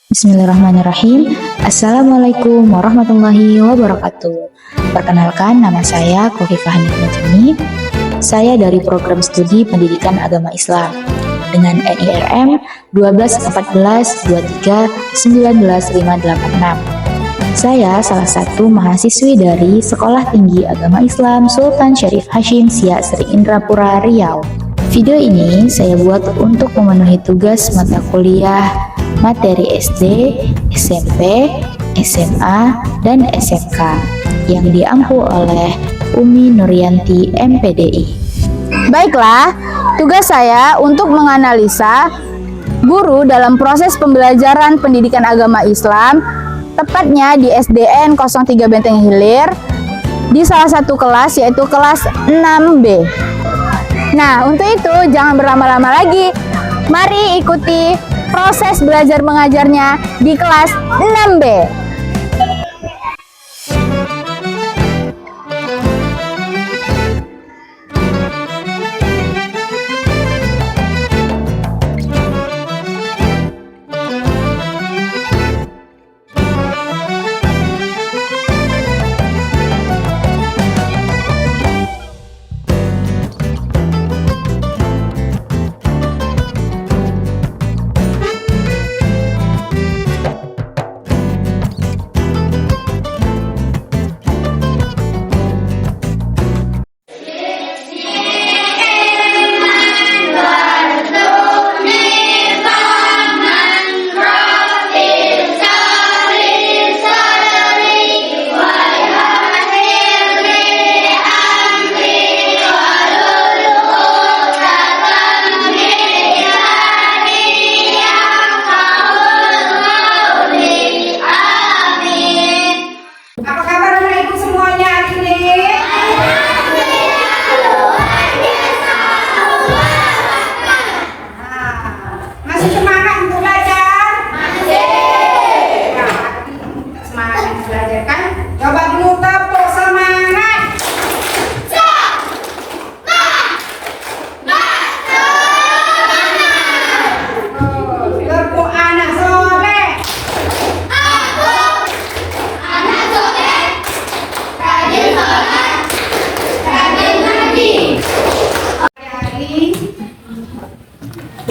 Bismillahirrahmanirrahim. Assalamualaikum warahmatullahi wabarakatuh. Perkenalkan, nama saya Khofifah Najmi. Saya dari program studi Pendidikan Agama Islam dengan NIRM 1214231956. Saya salah satu mahasiswi dari Sekolah Tinggi Agama Islam Sultan Syarif Hashim Siak Sri Indrapura Riau. Video ini saya buat untuk memenuhi tugas mata kuliah materi SD, SMP, SMA, dan SMK yang diampu oleh Umi Nuryanti MPDI. Baiklah, tugas saya untuk menganalisa guru dalam proses pembelajaran pendidikan agama Islam, tepatnya di SDN 03 Benteng Hilir, di salah satu kelas yaitu kelas 6B. Nah, untuk itu jangan berlama-lama lagi. Mari ikuti proses belajar mengajarnya di kelas 6B.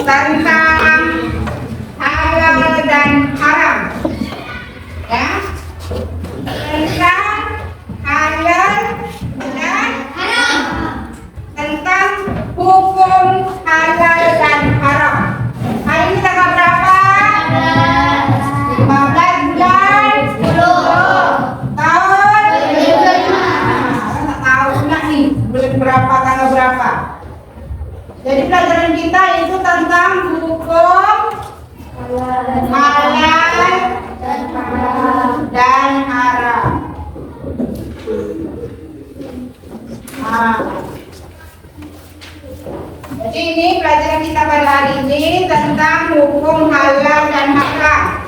Tentang halal dan haram, ya, tentang halal dan haram, tentang hukum halal dan haram. Hari ini tanggal berapa? 15 bulan 10 tahun 2005. Tak tahu nak nih bulan berapa, tanggal berapa. Jadi pelajaran kita itu tentang hukum halal dan haram. Jadi ini pelajaran kita pada hari ini tentang hukum halal dan haram.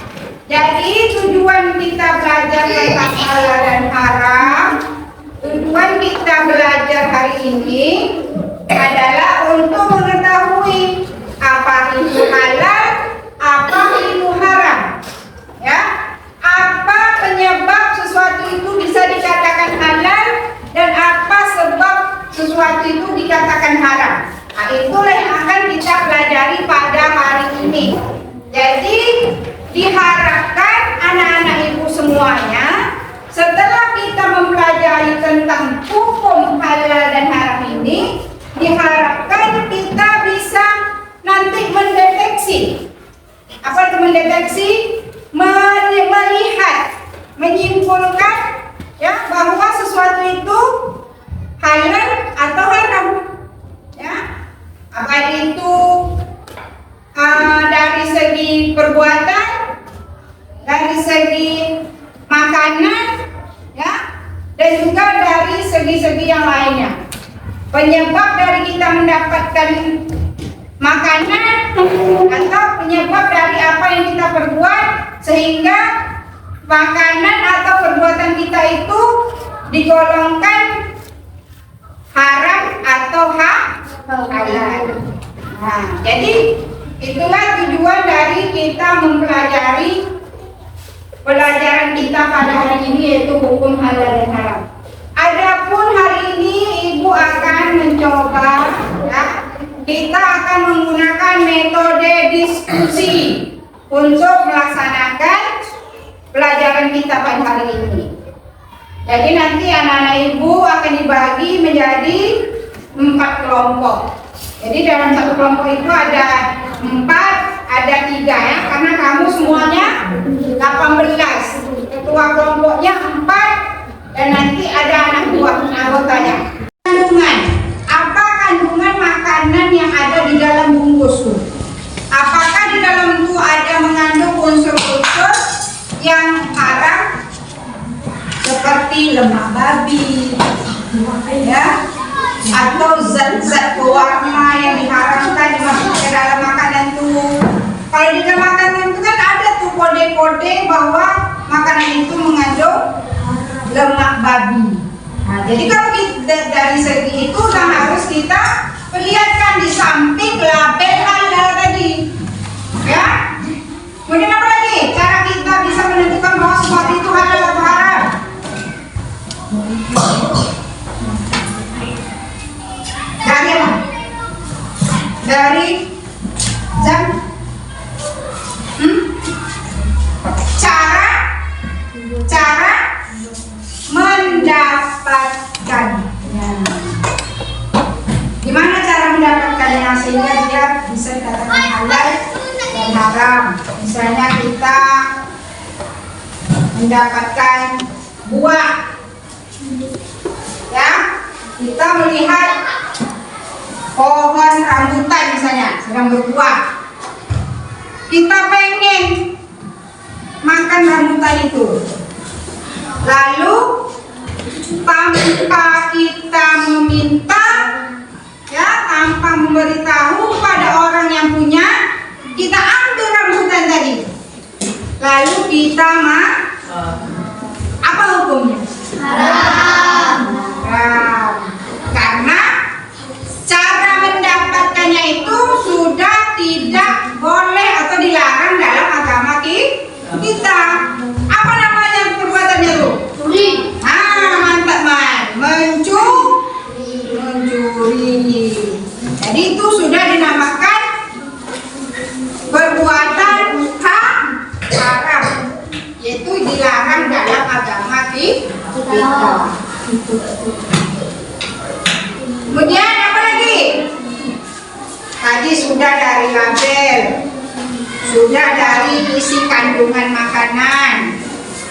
Jadi tujuan kita belajar tentang halal dan haram, tujuan kita belajar hari ini adalah untuk mengetahui apa itu halal, apa itu haram, ya, apa penyebab sesuatu itu bisa dikatakan halal dan apa sebab sesuatu itu dikatakan haram. Nah, itulah yang akan kita pelajari pada hari ini. Jadi diharapkan anak-anak ibu semuanya setelah kita mempelajari tentang hukum halal dan haram ini, diharapkan kita bisa nanti mendeteksi. Apa itu mendeteksi? Melihat, menyimpulkan, ya, bahwa sesuatu itu halal atau haram, ya. Apa itu dari segi perbuatan, dari segi makanan, ya, dan juga dari segi-segi yang lainnya. Penyebab dari kita mendapatkan makanan atau penyebab dari apa yang kita perbuat sehingga makanan atau perbuatan kita itu digolongkan haram atau halal. Nah, jadi itulah tujuan dari kita mempelajari pelajaran kita pada hari ini, yaitu hukum halal dan haram. Adapun hari ini Ibu akan mencoba, ya, kita akan menggunakan metode diskusi untuk melaksanakan pelajaran kita pada hari ini. Jadi nanti anak-anak Ibu akan dibagi menjadi 4 kelompok. Jadi dalam satu kelompok itu ada 4, ada 3 ya, karena kamu semuanya 18. Ketua kelompoknya 4 dan nanti ada anak buah anggotanya. Kandungan. Apa kandungan makanan yang ada di dalam bungkus? Apakah di dalam itu ada mengandung unsur-unsur yang haram seperti lemak babi, ya, atau zat-zat pewarna yang diharamkan dimasukkan ke dalam makanan itu? Kalau di dalam makanan itu kan ada tuh kode-kode bahwa makanan itu mengandung lemak babi. Nah, jadi kalau kita, dari segi itu udah harus kita perlihatkan di samping label halal tadi, ya. Kemudian apa lagi? Cara kita bisa menentukan bahwa sesuatu itu halal atau haram. Dari apa? Dari jam? Cara mendapatkan. Gimana cara mendapatkannya sehingga dia bisa dikatakan halal dan haram? Misalnya kita mendapatkan buah, ya, kita melihat pohon rambutan misalnya sedang berbuah, kita pengen makan rambutan itu, lalu tanpa kita meminta, ya, tanpa memberitahu pada orang yang punya, kita ambil rambutan tadi, lalu kita apa hukumnya? Haram. Karena cara mendapatkannya itu sudah tidak boleh atau dilarang dalam agama kita. Apa namanya perbuatannya tuh? Mencuri. Mantap man. Mencuri. Jadi itu sudah dinamakan perbuatan haram, yaitu dilarang dalam agama kita. Kemudian apa lagi? Tadi sudah dari label, sudah dari isi kandungan makanan,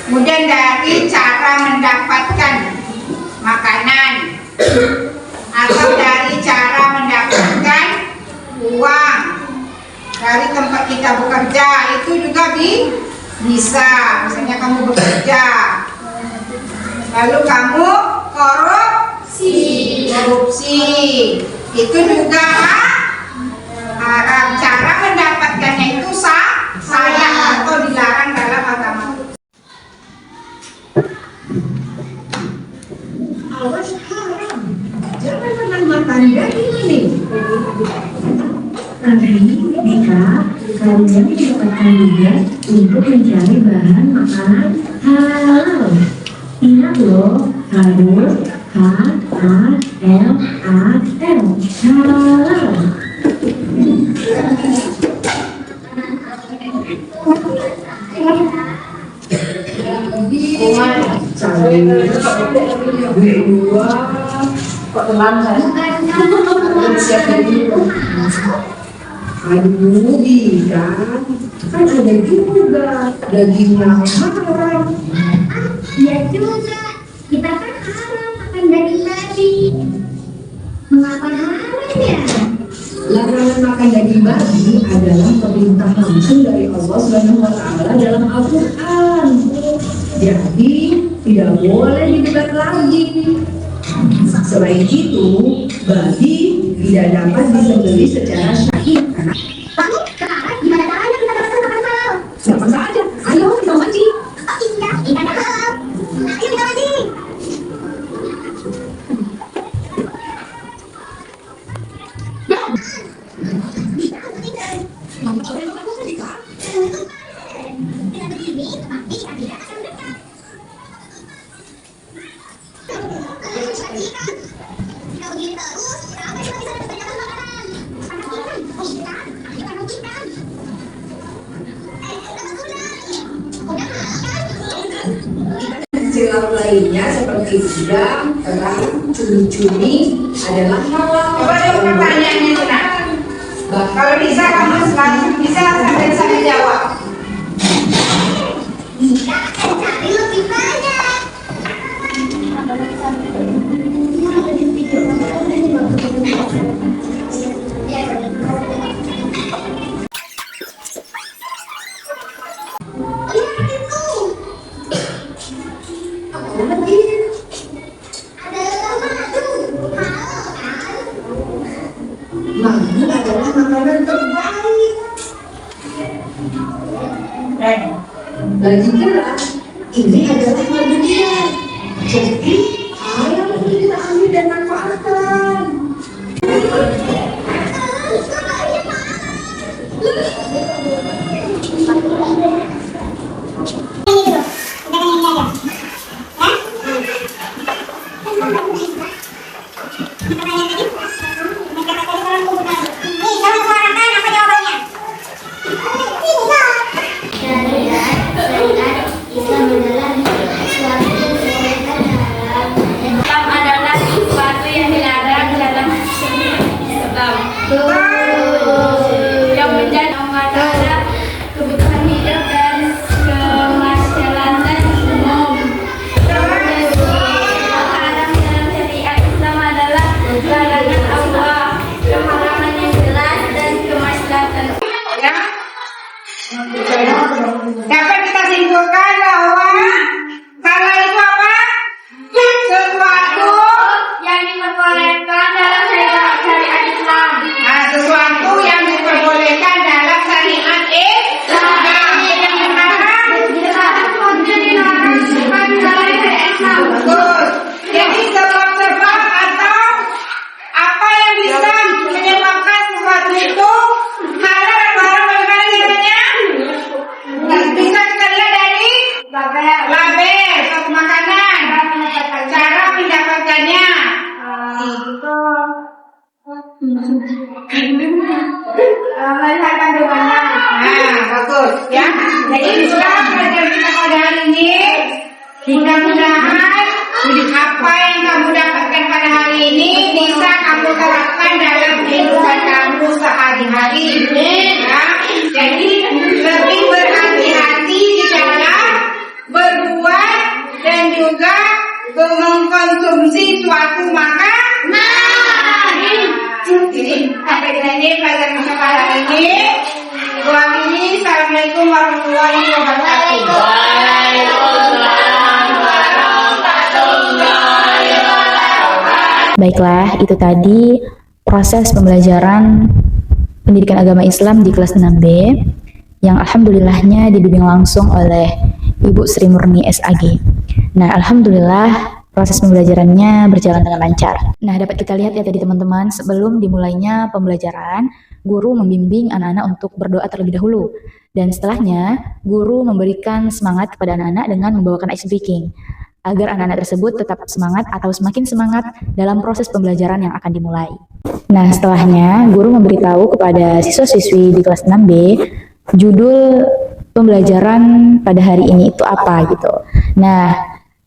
kemudian dari cara mendapatkan makanan, atau dari cara mendapatkan uang dari tempat kita bekerja. Itu juga bisa. Misalnya kamu bekerja, lalu kamu korupsi, itu juga haram. Cara mendapatkannya itu salah atau dilarang dalam agama. Awas haram, jangan pernah makan daging ini. Tapi jika kalian mendapatkan tugas untuk mencari bahan makanan halal, ingat loh, harus HALAL, halal. Kok telan saya? Siap dari Aduh, ikan kan ada juga daging yang haram. Ya juga, kita kan haram makan daging babi. Mengapa haramnya? Larangan makan daging babi adalah perintah langsung dari Allah Subhanahu wa Ta'ala dalam Al-Quran. Jadi tidak boleh dibuat lagi. Selain itu, babi tidak dapat disembelih secara syar'i karena Lalu sekarang gimana caranya kita dapat makan halal? siapa saja. Ayo kita mancing. Oh iya, ikan halal. Ayo kita mancing. ini pasti tidak akan dekat. Kalau begini terus, kapan kita bisa dapat banyak makanan? Oh, kita akan mungkin. Kecil lainnya seperti udang, kerang, cumi-cumi adalah halal. Coba dong pertanyaannya itu nak. Kalau bisa kamu langsung bisa sambil jawab. Kita akan cari lebih banyak. Madu adalah makanan terbaik. Lagi pula, ini adalah madu dia. Jadi, ayo kita ambil dan manfaatkan. Islam adalah sesuatu yang dilarang dalam Islam. Yang menjadi adalah kebutuhan hidup dan kemaslahatan umum. Haram dalam syariat Islam adalah larangan Allah, keharaman yang jelas dan kemaslahatan. Ya. Dapat kita simpulkan bahwa halal itu apa? Sesuatu Yang diperbolehkan dalam syariat Islam. sesuatu yang diperbolehkan dalam syariat Islam. Yang haram betul. Jadi sebab-sebab atau apa yang bisa menyebabkan sesuatu itu halal atau haram bagaimana caranya? Bisa kita lihat dari label suatu makanan, cara mendapatkannya. Melihat kandungannya. Nah, bagus ya. Jadi itulah pelajaran kita pada hari ini. Mudah-mudahan apa yang kamu dapatkan pada hari ini bisa kamu terapkan dalam kehidupan kamu sehari-hari. Ya. Jadi lebih berhati-hati di dalam berbuat dan juga mengkonsumsi suatu makanan. Jadi sampai di sini pelajaran kita pada hari ini. Ulang ini, assalamualaikum warahmatullahi wabarakatuh. Baiklah, itu tadi proses pembelajaran pendidikan agama Islam di kelas 6B yang alhamdulillahnya dibimbing langsung oleh Ibu Sri Murni SAG. Nah, alhamdulillah proses pembelajarannya berjalan dengan lancar. Nah, dapat kita lihat ya tadi teman-teman, sebelum dimulainya pembelajaran, guru membimbing anak-anak untuk berdoa terlebih dahulu. Dan setelahnya, guru memberikan semangat kepada anak-anak dengan membawakan ice breaking, agar anak-anak tersebut tetap semangat atau semakin semangat dalam proses pembelajaran yang akan dimulai. Nah, setelahnya, guru memberitahu kepada siswa-siswi di kelas 6B, judul pembelajaran pada hari ini itu apa gitu. Nah,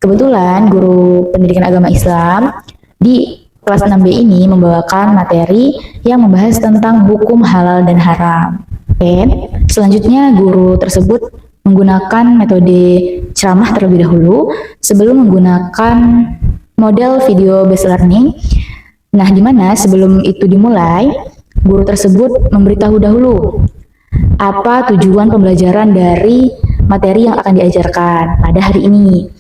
kebetulan guru pendidikan agama Islam di kelas 6B ini membawakan materi yang membahas tentang hukum halal dan haram. Oke, selanjutnya guru tersebut menggunakan metode ceramah terlebih dahulu sebelum menggunakan model video based learning. Nah, di mana sebelum itu dimulai, guru tersebut memberitahu dahulu apa tujuan pembelajaran dari materi yang akan diajarkan pada hari ini.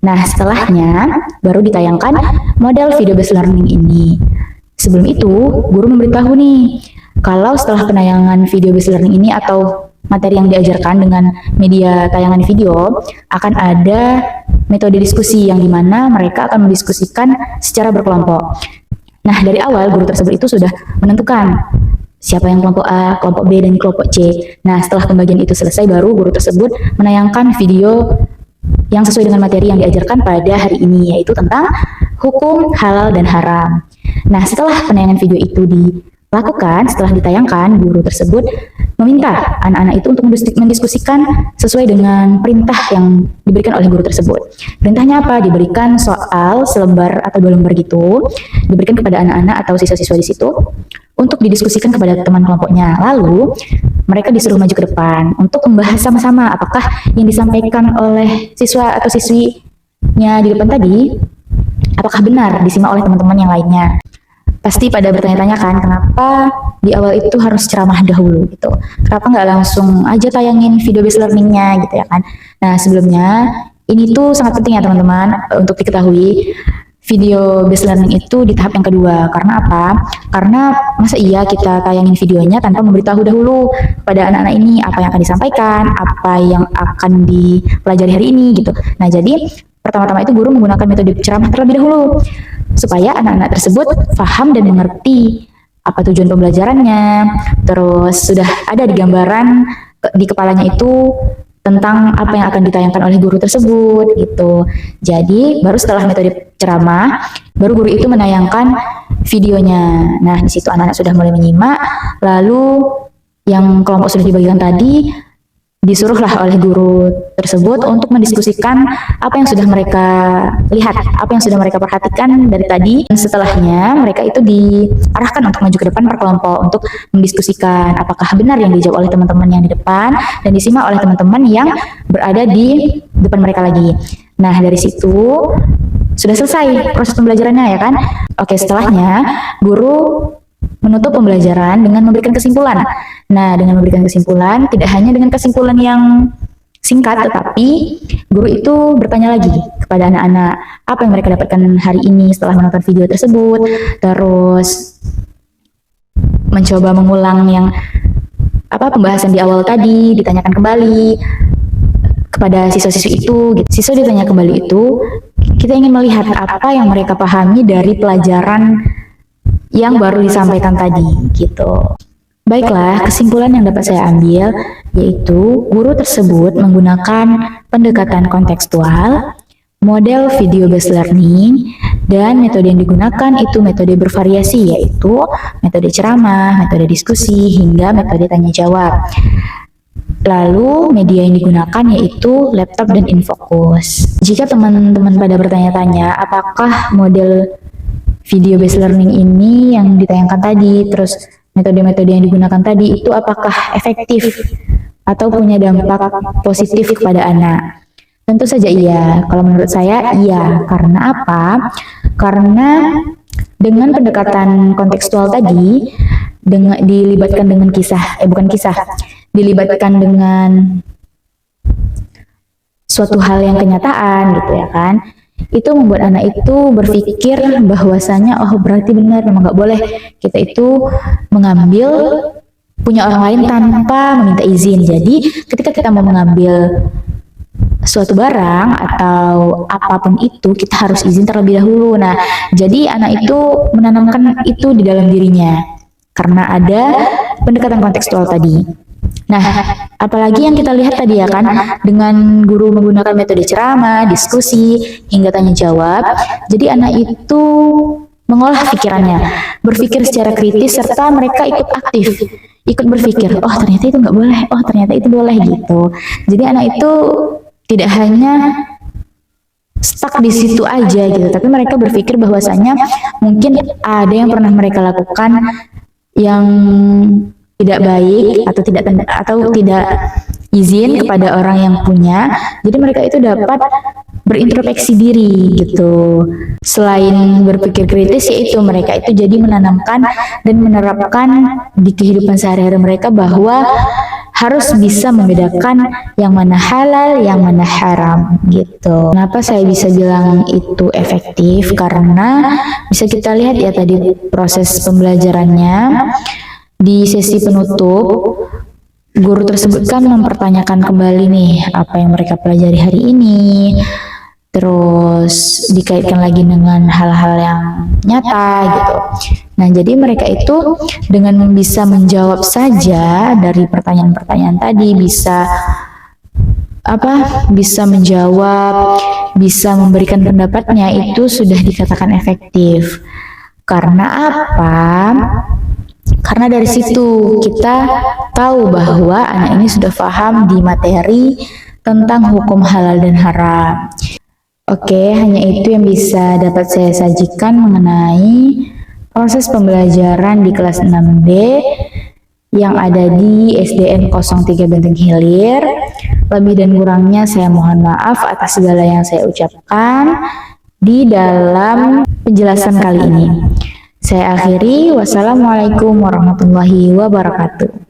Nah, setelahnya baru ditayangkan model video based learning ini. Sebelum itu, guru memberitahu nih, kalau setelah penayangan video based learning ini atau materi yang diajarkan dengan media tayangan video, akan ada metode diskusi yang dimana mereka akan mendiskusikan secara berkelompok. Nah, dari awal guru tersebut itu sudah menentukan siapa yang kelompok A, kelompok B, dan kelompok C. Nah, setelah pembagian itu selesai, baru guru tersebut menayangkan video yang sesuai dengan materi yang diajarkan pada hari ini, yaitu tentang hukum halal dan haram. Nah, setelah penayangan video itu dilakukan, setelah ditayangkan, guru tersebut meminta anak-anak itu untuk mendiskusikan sesuai dengan perintah yang diberikan oleh guru tersebut. Perintahnya apa? Diberikan soal selembar atau 2 lembar gitu, diberikan kepada anak-anak atau siswa-siswa di situ untuk didiskusikan kepada teman kelompoknya. Lalu mereka disuruh maju ke depan untuk membahas sama-sama apakah yang disampaikan oleh siswa atau siswinya di depan tadi apakah benar disimak oleh teman-teman yang lainnya. Pasti pada bertanya-tanya kan, kenapa di awal itu harus ceramah dahulu gitu? Kenapa nggak langsung aja tayangin video based learningnya gitu ya kan? Nah, sebelumnya ini tuh sangat penting ya teman-teman untuk diketahui. Video based learning itu di tahap yang kedua. Karena apa? Karena masa iya kita tayangin videonya tanpa memberitahu dahulu kepada anak-anak ini apa yang akan disampaikan, apa yang akan dipelajari hari ini gitu. Nah, jadi pertama-tama itu guru menggunakan metode ceramah terlebih dahulu supaya anak-anak tersebut paham dan mengerti apa tujuan pembelajarannya. Terus sudah ada di gambaran di kepalanya itu tentang apa yang akan ditayangkan oleh guru tersebut gitu. Jadi baru setelah metode ceramah, baru guru itu menayangkan videonya. Nah, di situ anak-anak sudah mulai menyimak, lalu yang kelompok sudah dibagikan tadi disuruhlah oleh guru tersebut untuk mendiskusikan apa yang sudah mereka lihat, apa yang sudah mereka perhatikan dari tadi. Dan setelahnya mereka itu diarahkan untuk maju ke depan per kelompok untuk mendiskusikan apakah benar yang dijawab oleh teman-teman yang di depan dan disimak oleh teman-teman yang berada di depan mereka lagi. Nah, dari situ sudah selesai proses pembelajarannya ya kan. Oke, setelahnya guru menutup pembelajaran dengan memberikan kesimpulan. Nah, dengan memberikan kesimpulan, tidak hanya dengan kesimpulan yang singkat, tetapi guru itu bertanya lagi kepada anak-anak apa yang mereka dapatkan hari ini setelah menonton video tersebut, terus mencoba mengulang yang pembahasan di awal tadi, ditanyakan kembali kepada siswa-siswi itu. Siswa ditanya kembali itu, kita ingin melihat apa yang mereka pahami dari pelajaran yang baru disampaikan tadi gitu. Baiklah, kesimpulan yang dapat saya ambil yaitu guru tersebut menggunakan pendekatan kontekstual, model video based learning, dan metode yang digunakan itu metode bervariasi yaitu metode ceramah, metode diskusi, hingga metode tanya jawab. Lalu media yang digunakan yaitu laptop dan infocus. Jika teman-teman pada bertanya-tanya apakah model video based learning ini yang ditayangkan tadi, terus metode-metode yang digunakan tadi itu apakah efektif atau punya dampak positif kepada anak? Tentu saja iya. Kalau menurut saya iya. Karena apa? Karena dengan pendekatan kontekstual tadi, dilibatkan dengan dilibatkan dengan suatu hal yang kenyataan gitu ya kan. Itu membuat anak itu berpikir bahwasanya oh berarti benar memang nggak boleh kita itu mengambil punya orang lain tanpa meminta izin. Jadi ketika kita mau mengambil suatu barang atau apapun itu kita harus izin terlebih dahulu. Nah, jadi anak itu menanamkan itu di dalam dirinya karena ada pendekatan kontekstual tadi. Nah, apalagi yang kita lihat tadi ya kan, dengan guru menggunakan metode ceramah, diskusi, hingga tanya jawab, jadi anak itu mengolah pikirannya, berpikir secara kritis, serta mereka ikut aktif, ikut berpikir, oh ternyata itu nggak boleh, oh ternyata itu boleh gitu. Jadi anak itu tidak hanya stuck di situ aja gitu, tapi mereka berpikir bahwasanya mungkin ada yang pernah mereka lakukan yang tidak baik atau tidak izin kepada orang yang punya. Jadi mereka itu dapat berintrospeksi diri gitu. Selain berpikir kritis, yaitu mereka itu jadi menanamkan dan menerapkan di kehidupan sehari-hari mereka bahwa harus bisa membedakan yang mana halal, yang mana haram gitu. Kenapa saya bisa bilang itu efektif? Karena bisa kita lihat ya tadi proses pembelajarannya. Di sesi penutup, guru tersebut kan mempertanyakan kembali nih apa yang mereka pelajari hari ini. terus dikaitkan lagi dengan hal-hal yang nyata gitu. Nah, jadi mereka itu dengan bisa menjawab saja dari pertanyaan-pertanyaan tadi, bisa menjawab, bisa memberikan pendapatnya, itu sudah dikatakan efektif. Karena apa? Karena dari situ kita tahu bahwa anak ini sudah paham di materi tentang hukum halal dan haram. Oke, hanya itu yang bisa dapat saya sajikan mengenai proses pembelajaran di kelas 6D yang ada di SDN 03 Benteng Hilir. Lebih dan kurangnya saya mohon maaf atas segala yang saya ucapkan di dalam penjelasan kali ini. Saya akhiri, wassalamualaikum warahmatullahi wabarakatuh.